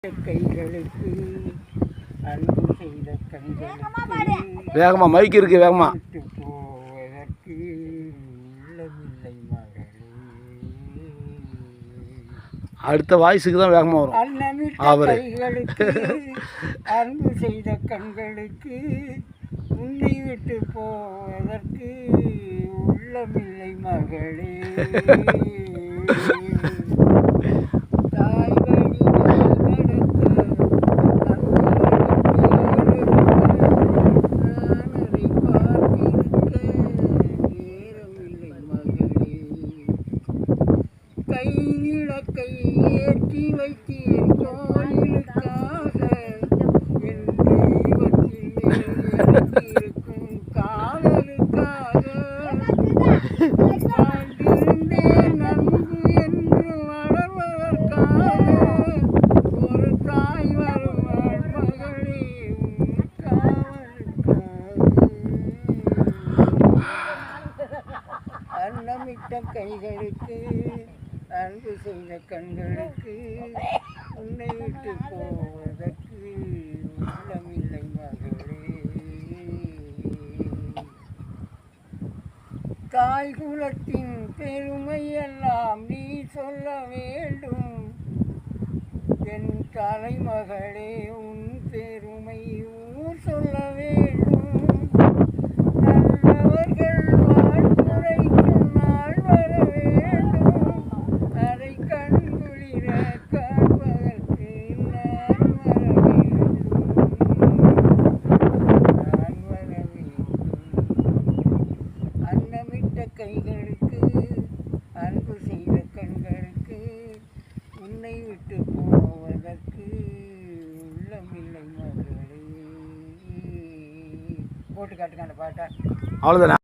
கைகளுக்கு அன்பு செய்த கண்களுக்கு வேகமா மைக் இருக்கு வேகமா விட்டு போவதற்கு உள்ளமில்லை மகளே. அடுத்த வாய்ஸுக்கு தான் வேகமா வரும். அன்னமிட்ட கைகளுக்கு அன்பு செய்த கண்களுக்கு உன்னை விட்டு போவதற்கு உள்ளமில்லை மகளே. கையிலக்கை ஏற்றி வைத்தேன் கோயிலுக்காக என் தெய்வத்தில் இருக்கும் காதலுக்காக வாழ்ந்திருந்தேன் நன்கு என்று வளர்வதற்காக ஒரு தாய் வருவாள் மகளே உன் காவலுக்காக. அன்னமிட்ட கைகளுக்கு அன்பு செய்த கண்களுக்கு உன்னை விட்டு போவதற்கு உள்ளமில்லை மகளே. தாய் குலத்தின் பெருமை எல்லாம் நீ சொல்ல வேண்டும் என் தலைமகளே. உன் பெருமை ஊர் சொல்ல வேண்டும். நல்லவர்கள் வாழ்த்துரைக்கும் நாள் வர வேண்டும். அதை கண்குளிர காண்பதற்கு நான் வர வேண்டும். அன்னமிட்ட கைகளுக்கு அன்பு செய்த கண்களுக்கு உன்னை விட்டு போவதற்கு உள்ளமில்லை மகளே. போட்டு காட்டுங்க அந்த பாட்டை. அவ்வளோதானே.